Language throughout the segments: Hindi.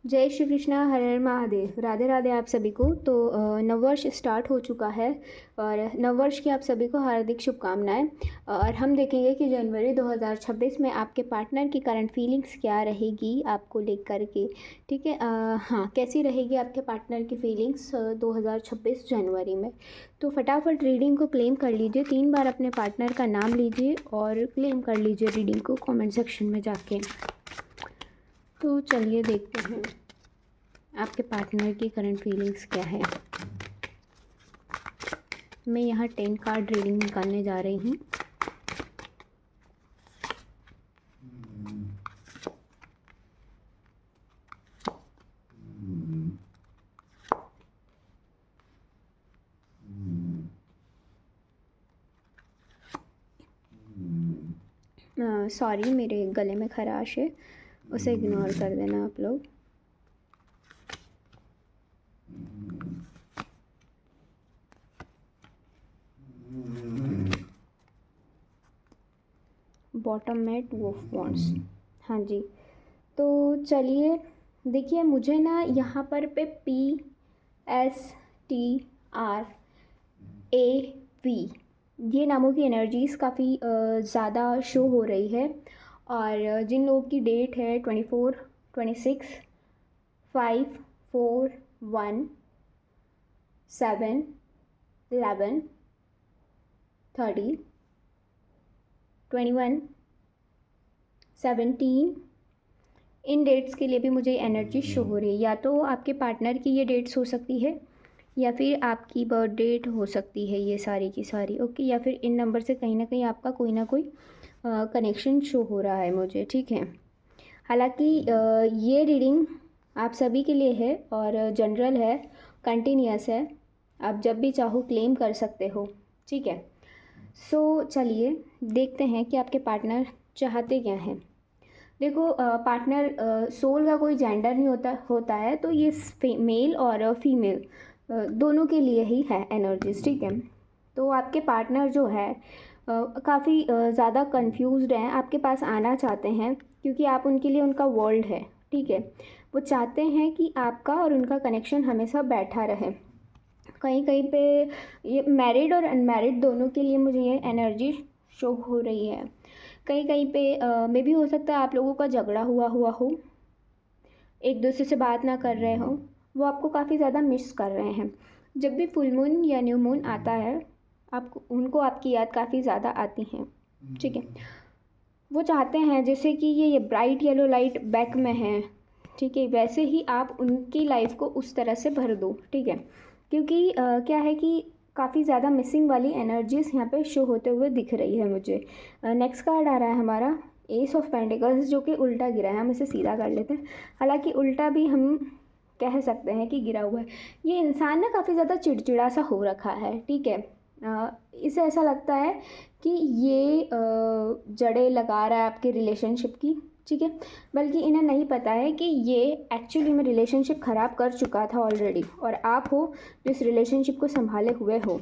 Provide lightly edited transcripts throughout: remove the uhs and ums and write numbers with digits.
जय श्री कृष्णा, हर हर महादेव। राधे राधे आप सभी को। तो नववर्ष स्टार्ट हो चुका है और नववर्ष की आप सभी को हार्दिक शुभकामनाएं। और हम देखेंगे कि जनवरी 2026 में आपके पार्टनर की करंट फीलिंग्स क्या रहेगी आपको लेकर के। ठीक है, हाँ, कैसी रहेगी आपके पार्टनर की फीलिंग्स 2026 जनवरी में। तो फटाफट रीडिंग को क्लेम कर लीजिए। 3 बार अपने पार्टनर का नाम लीजिए और क्लेम कर लीजिए रीडिंग को कमेंट सेक्शन में जाके। तो चलिए देखते हैं आपके पार्टनर की करंट फीलिंग्स क्या है। मैं यहाँ 10 कार्ड रीडिंग निकालने जा रही हूँ। सॉरी, मेरे गले में खराश है, उसे इग्नोर कर देना आप लोग। बॉटम में 2 ऑफ वॉन्ड्स। हाँ जी, तो चलिए देखिए, मुझे ना यहाँ पर PSTRAV ये नामों की एनर्जीज़ काफ़ी ज़्यादा शो हो रही है। और जिन लोगों की डेट है 24, 26, 5, 4, 1, 7, 11, 30, 21, 17, इन डेट्स के लिए भी मुझे एनर्जी शो हो रही है। या तो आपके पार्टनर की ये डेट्स हो सकती है या फिर आपकी बर्थ डेट हो सकती है, ये सारी की सारी। ओके, या फिर इन नंबर से कहीं ना कहीं आपका कोई ना कोई कनेक्शन शो हो रहा है मुझे। ठीक है, हालांकि ये रीडिंग आप सभी के लिए है और जनरल है, कंटिन्यूस है, आप जब भी चाहो क्लेम कर सकते हो। ठीक है, सो चलिए देखते हैं कि आपके पार्टनर चाहते क्या हैं। देखो, पार्टनर सोल का कोई जेंडर नहीं होता है, तो ये मेल और फीमेल दोनों के लिए ही है एनर्जीज। ठीक है, तो आपके पार्टनर जो है काफ़ी ज़्यादा कंफ्यूज्ड हैं, आपके पास आना चाहते हैं क्योंकि आप उनके लिए उनका वर्ल्ड है। ठीक है, वो चाहते हैं कि आपका और उनका कनेक्शन हमेशा बैठा रहे। कहीं कहीं पे ये मैरिड और अनमैरिड दोनों के लिए मुझे ये एनर्जी शो हो रही है। कहीं कहीं पे मे भी हो सकता है आप लोगों का झगड़ा हुआ हो, एक दूसरे से बात ना कर रहे हो, वो आपको काफ़ी ज़्यादा मिस कर रहे हैं। जब भी फुल मून या न्यू मून आता है आपको उनको आपकी याद काफ़ी ज़्यादा आती है। ठीक है, वो चाहते हैं जैसे कि ये ब्राइट येलो लाइट बैक में है। ठीक है, वैसे ही आप उनकी लाइफ को उस तरह से भर दो। ठीक है, क्योंकि क्या है कि काफ़ी ज़्यादा मिसिंग वाली एनर्जीज यहाँ पे शो होते हुए दिख रही है मुझे। नेक्स्ट कार्ड आ रहा है हमारा एस ऑफ पेंटिकल्स, जो कि उल्टा गिरा है। हम इसे सीधा कर लेते हैं, हालांकि उल्टा भी हम कह सकते हैं कि गिरा हुआ है। ये इंसान ना काफ़ी ज़्यादा चिड़चिड़ा सा हो रखा है। ठीक है, इसे ऐसा लगता है कि ये जड़ें लगा रहा है आपके रिलेशनशिप की। ठीक है, बल्कि इन्हें नहीं पता है कि ये एक्चुअली में रिलेशनशिप ख़राब कर चुका था ऑलरेडी, और आप हो जो इस रिलेशनशिप को संभाले हुए हो।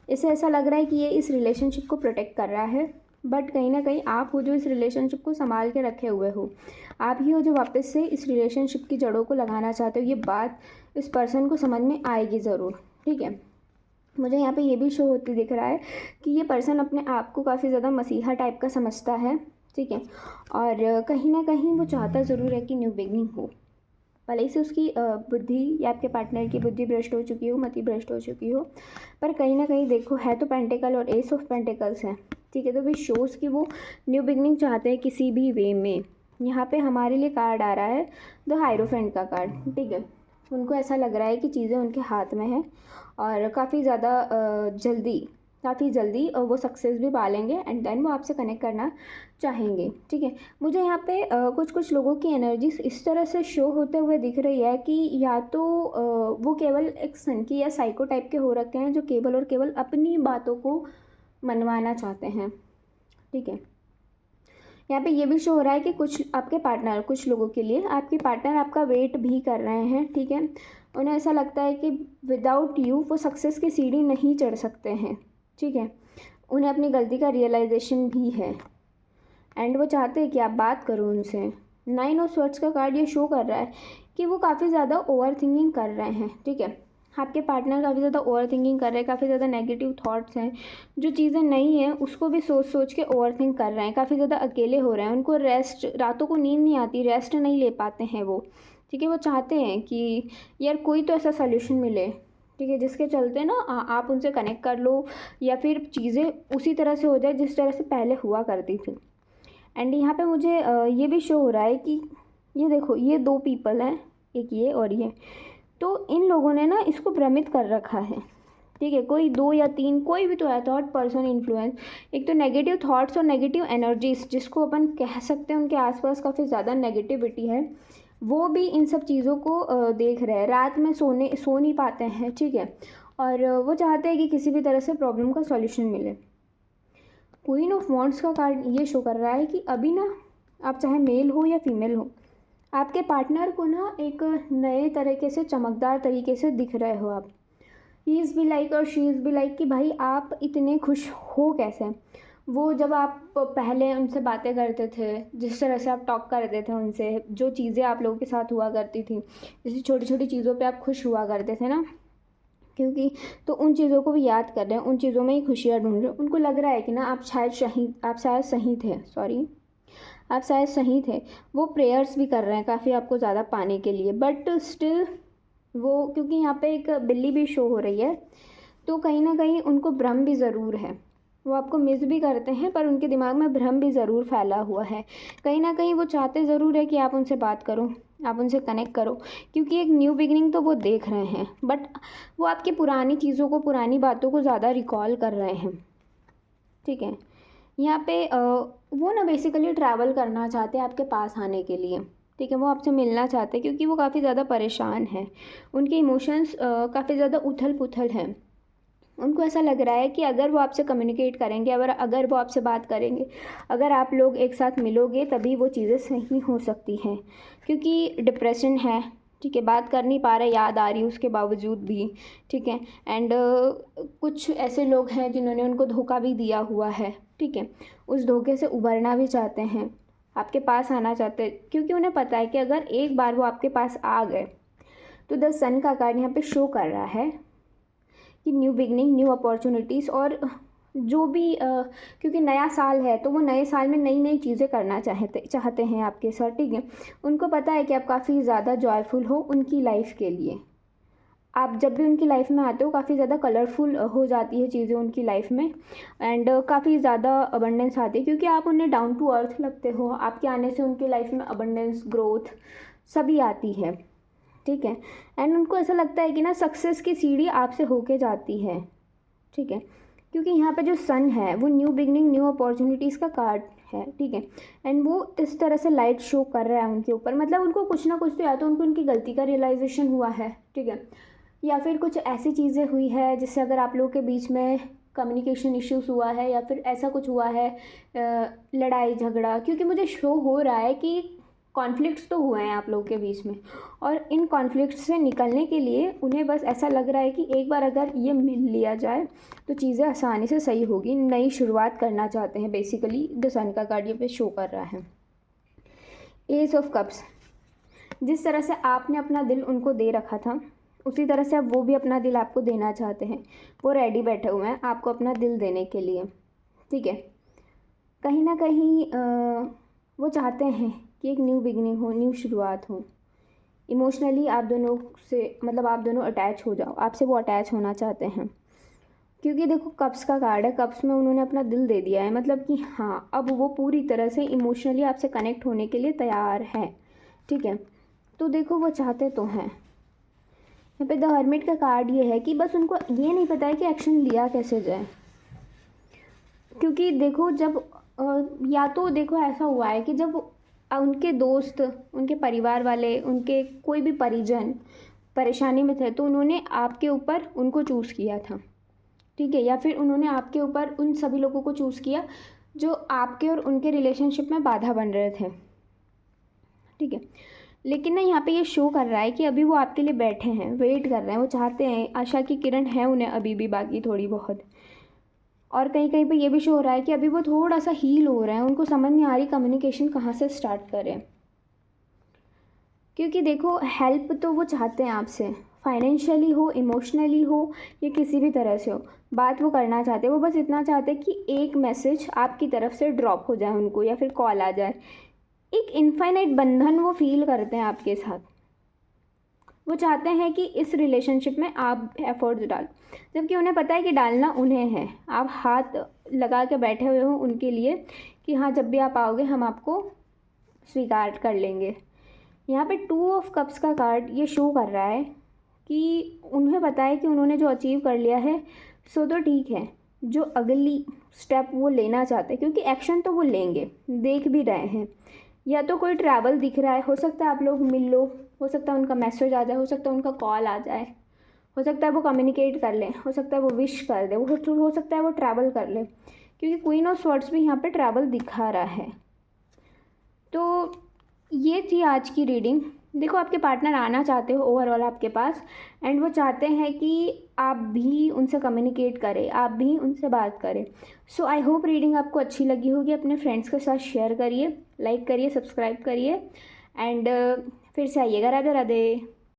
इसे ऐसा लग रहा है कि ये इस रिलेशनशिप को प्रोटेक्ट कर रहा है, बट कहीं ना कहीं आप हो जो इस रिलेशनशिप को संभाल के रखे हुए हो। आप ही हो जो वापस से इस रिलेशनशिप की जड़ों को लगाना चाहते हो। ये बात इस पर्सन को समझ में आएगी ज़रूर। ठीक है, मुझे यहाँ पे ये भी शो होती दिख रहा है कि ये पर्सन अपने आप को काफ़ी ज़्यादा मसीहा टाइप का समझता है। ठीक है, और कहीं ना कहीं वो चाहता ज़रूर है कि न्यू बिगनिंग हो, भले से उसकी बुद्धि या आपके पार्टनर की बुद्धि भ्रष्ट हो चुकी हो, मति भ्रष्ट हो चुकी हो, पर कहीं ना कहीं देखो है तो पेंटिकल और एस ऑफ पेंटिकल्स है। ठीक है, तो भी शोज़ कि वो न्यू बिगनिंग चाहते हैं किसी भी वे में। यहाँ पे हमारे लिए कार्ड आ रहा है द हायरोफेंट का कार्ड। ठीक है, उनको ऐसा लग रहा है कि चीज़ें उनके हाथ में हैं और काफ़ी जल्दी वो सक्सेस भी पालेंगे एंड देन वो आपसे कनेक्ट करना चाहेंगे। ठीक है, मुझे यहाँ पे कुछ कुछ लोगों की एनर्जीज इस तरह से शो होते हुए दिख रही है कि या तो वो केवल एक सनकी या साइको टाइप के हो रखे हैं जो केवल और केवल अपनी बातों को मनवाना चाहते हैं। ठीक है, यहाँ पे ये भी शो हो रहा है कि कुछ लोगों के लिए आपके पार्टनर आपका वेट भी कर रहे हैं। ठीक है, उन्हें ऐसा लगता है कि विदाउट यू वो सक्सेस की सीढ़ी नहीं चढ़ सकते हैं। ठीक है, उन्हें अपनी गलती का रियलाइजेशन भी है एंड वो चाहते हैं कि आप बात करो उनसे। 9 ऑफ स्वॉर्ड्स का कार्ड ये शो कर रहा है कि वो काफ़ी ज़्यादा ओवर थिंकिंग कर रहे हैं, ठीक है। आपके पार्टनर काफ़ी ज़्यादा ओवर थिंकिंग कर रहे हैं, काफ़ी ज़्यादा नेगेटिव थॉट्स हैं, जो चीज़ें नहीं हैं उसको भी सोच सोच के ओवर थिंक कर रहे हैं, काफ़ी ज़्यादा अकेले हो रहे हैं, उनको रेस्ट, रातों को नींद नहीं आती, रेस्ट नहीं ले पाते हैं वो, ठीक है। वो चाहते हैं कि यार कोई तो ऐसा सोल्यूशन मिले, ठीक है, जिसके चलते ना आप उनसे कनेक्ट कर लो या फिर चीज़ें उसी तरह से हो जाए जिस तरह से पहले हुआ करती थी। एंड यहाँ पे मुझे ये भी शो हो रहा है कि ये देखो, ये 2 पीपल हैं, एक ये और ये, तो इन लोगों ने ना इसको भ्रमित कर रखा है, ठीक है। कोई 2 या 3 कोई भी तो है, थॉट पर्सन इन्फ्लुएंस, एक तो नेगेटिव थॉट्स और नेगेटिव एनर्जीज जिसको अपन कह सकते हैं, उनके आसपास काफ़ी ज़्यादा नेगेटिविटी है, वो भी इन सब चीज़ों को देख रहे हैं, रात में सो नहीं पाते हैं, ठीक है। और वो चाहते हैं कि किसी भी तरह से प्रॉब्लम का सॉल्यूशन मिले। क्वीन ऑफ वॉन्ड्स का कार्ड ये शो कर रहा है कि अभी ना आप चाहे मेल हो या फीमेल हो, आपके पार्टनर को ना एक नए तरीके से, चमकदार तरीके से दिख रहे हो आप। ही इज़ बी लाइक और शी इज़ बी लाइक कि भाई आप इतने खुश हो कैसे। वो जब आप पहले उनसे बातें करते थे, जिस तरह से आप टॉक करते थे उनसे, जो चीज़ें आप लोगों के साथ हुआ करती थी, जैसे छोटी छोटी चीज़ों पे आप खुश हुआ करते थे ना, क्योंकि तो उन चीज़ों को भी याद कर रहे हैं, उन चीज़ों में ही खुशियाँ ढूंढ रहे हैं। उनको लग रहा है कि ना आप शायद सही थे, सॉरी, आप शायद सही थे। वो प्रेयर्स भी कर रहे हैं काफ़ी आपको ज़्यादा पाने के लिए, बट स्टिल वो, क्योंकि यहाँ पे एक बिल्ली भी शो हो रही है, तो कहीं ना कहीं उनको भ्रम भी ज़रूर है। वो आपको मिस भी करते हैं, पर उनके दिमाग में भ्रम भी ज़रूर फैला हुआ है। कहीं ना कहीं वो चाहते ज़रूर है कि आप उनसे बात करो, आप उनसे कनेक्ट करो, क्योंकि एक न्यू बिगिनिंग तो वो देख रहे हैं, बट वो आपकी पुरानी चीज़ों को, पुरानी बातों को ज़्यादा रिकॉल कर रहे हैं, ठीक है। यहाँ पे वो ना बेसिकली ट्रैवल करना चाहते हैं आपके पास आने के लिए, ठीक है। वो आपसे मिलना चाहते हैं क्योंकि वो काफ़ी ज़्यादा परेशान हैं, उनके इमोशंस काफ़ी ज़्यादा उथल पुथल हैं। उनको ऐसा लग रहा है कि अगर वो आपसे कम्युनिकेट करेंगे, अगर वो आपसे बात करेंगे, अगर आप लोग एक साथ मिलोगे, तभी वो चीज़ें सही हो सकती हैं, क्योंकि डिप्रेशन है, ठीक है, बात कर नहीं पा रहे, याद आ रही है उसके बावजूद भी, ठीक है। एंड कुछ ऐसे लोग हैं जिन्होंने उनको धोखा भी दिया हुआ है, ठीक है। उस धोखे से उभरना भी चाहते हैं, आपके पास आना चाहते हैं, क्योंकि उन्हें पता है कि अगर एक बार वो आपके पास आ गए, तो द सन का कार्ड यहाँ पे शो कर रहा है कि न्यू बिगनिंग, न्यू अपॉर्चुनिटीज़, और जो भी क्योंकि नया साल है, तो वो नए साल में नई नई चीज़ें करना चाहते हैं आपके साथ, ठीक है। उनको पता है कि आप काफ़ी ज़्यादा जॉयफुल हो उनकी लाइफ के लिए। आप जब भी उनकी लाइफ में आते हो, काफ़ी ज़्यादा कलरफुल हो जाती है चीज़ें उनकी लाइफ में, एंड काफ़ी ज़्यादा अबंडेंस आती है, क्योंकि आप उन्हें डाउन टू अर्थ लगते हो। आपके आने से उनकी लाइफ में अबंडेंस, ग्रोथ सभी आती है, ठीक है। एंड उनको ऐसा लगता है कि ना सक्सेस की सीढ़ी आपसे होके जाती है, ठीक है, क्योंकि यहाँ पे जो सन है वो न्यू बिगनिंग, न्यू अपॉर्चुनिटीज़ का कार्ड है, ठीक है। एंड वो इस तरह से लाइट शो कर रहा है उनके ऊपर, मतलब उनको कुछ ना कुछ तो, या तो उनको उनकी गलती का रियलाइजेशन हुआ है, ठीक है, या फिर कुछ ऐसी चीज़ें हुई है जिससे अगर आप लोगों के बीच में कम्युनिकेशन इश्यूज हुआ है, या फिर ऐसा कुछ हुआ है, लड़ाई झगड़ा, क्योंकि मुझे शो हो रहा है कि कॉन्फ्लिक्ट्स तो हुए हैं आप लोगों के बीच में, और इन कॉन्फ्लिक्ट्स से निकलने के लिए उन्हें बस ऐसा लग रहा है कि एक बार अगर ये मिल लिया जाए तो चीज़ें आसानी से सही होगी, नई शुरुआत करना चाहते हैं बेसिकली। द सन का कार्ड ये पे शो कर रहा है। एज ऑफ कप्स, जिस तरह से आपने अपना दिल उनको दे रखा था, उसी तरह से अब वो भी अपना दिल आपको देना चाहते हैं। वो रेडी बैठे हुए हैं आपको अपना दिल देने के लिए, ठीक है। कहीं ना कहीं वो चाहते हैं कि एक न्यू बिगिनिंग हो, न्यू शुरुआत हो। इमोशनली आप दोनों से, मतलब आप दोनों अटैच हो जाओ, आपसे वो अटैच होना चाहते हैं, क्योंकि देखो कप्स का कार्ड है, कप्स में उन्होंने अपना दिल दे दिया है, मतलब कि हाँ, अब वो पूरी तरह से इमोशनली आपसे कनेक्ट होने के लिए तैयार है, ठीक है। तो देखो वो चाहते तो हैं। यहाँ पे द हर्मिट का कार्ड ये है कि बस उनको ये नहीं पता है कि एक्शन लिया कैसे जाए, क्योंकि देखो जब या तो देखो ऐसा हुआ है कि जब उनके दोस्त, उनके परिवार वाले, उनके कोई भी परिजन परेशानी में थे, तो उन्होंने आपके ऊपर उनको चूज़ किया था, ठीक है, या फिर उन्होंने आपके ऊपर उन सभी लोगों को चूज़ किया जो आपके और उनके रिलेशनशिप में बाधा बन रहे थे, ठीक है। लेकिन ना यहाँ पे ये शो कर रहा है कि अभी वो आपके लिए बैठे हैं, वेट कर रहे हैं, वो चाहते हैं, आशा की किरण है उन्हें अभी भी बाकी थोड़ी बहुत। और कहीं कहीं पे ये भी शो हो रहा है कि अभी वो थोड़ा सा हील हो रहे हैं, उनको समझ नहीं आ रही कम्युनिकेशन कहाँ से स्टार्ट करें, क्योंकि देखो हेल्प तो वो चाहते हैं आपसे, फाइनेंशियली हो, इमोशनली हो, या किसी भी तरह से हो, बात वो करना चाहते हैं। वो बस इतना चाहते हैं कि एक मैसेज आपकी तरफ से ड्रॉप हो जाए उनको, या फिर कॉल आ जाए। एक इनफाइनाइट बंधन वो फील करते हैं आपके साथ। वो चाहते हैं कि इस रिलेशनशिप में आप एफर्ट्स डालो, जबकि उन्हें पता है कि डालना उन्हें है। आप हाथ लगा के बैठे हुए हो उनके लिए कि हाँ, जब भी आप आओगे हम आपको स्वीकार कर लेंगे। यहाँ पे 2 ऑफ कप्स का कार्ड ये शो कर रहा है कि उन्हें पता है कि उन्होंने जो अचीव कर लिया है सो तो ठीक है। जो अगली स्टेप वो लेना चाहते हैं, क्योंकि एक्शन तो वो लेंगे, देख भी रहे हैं। या तो कोई ट्रैवल दिख रहा है, हो सकता है आप लोग मिल लो, हो सकता है उनका मैसेज आ जाए, हो सकता है उनका कॉल आ जाए, हो सकता है वो कम्युनिकेट कर लें, हो सकता है वो विश कर दे, हो सकता है वो ट्रैवल कर ले, क्योंकि क्वीन ऑफ स्वॉर्ड्स भी यहाँ पे ट्रैवल दिखा रहा है। तो ये थी आज की रीडिंग। देखो आपके पार्टनर आना चाहते हो ओवरऑल आपके पास, एंड वो चाहते हैं कि आप भी उनसे कम्युनिकेट करें, आप भी उनसे बात करें। सो आई होप रीडिंग आपको अच्छी लगी होगी। अपने फ्रेंड्स के साथ शेयर करिए, लाइक करिए, सब्सक्राइब करिए, एंड फिर से आइएगा। राधे राधे।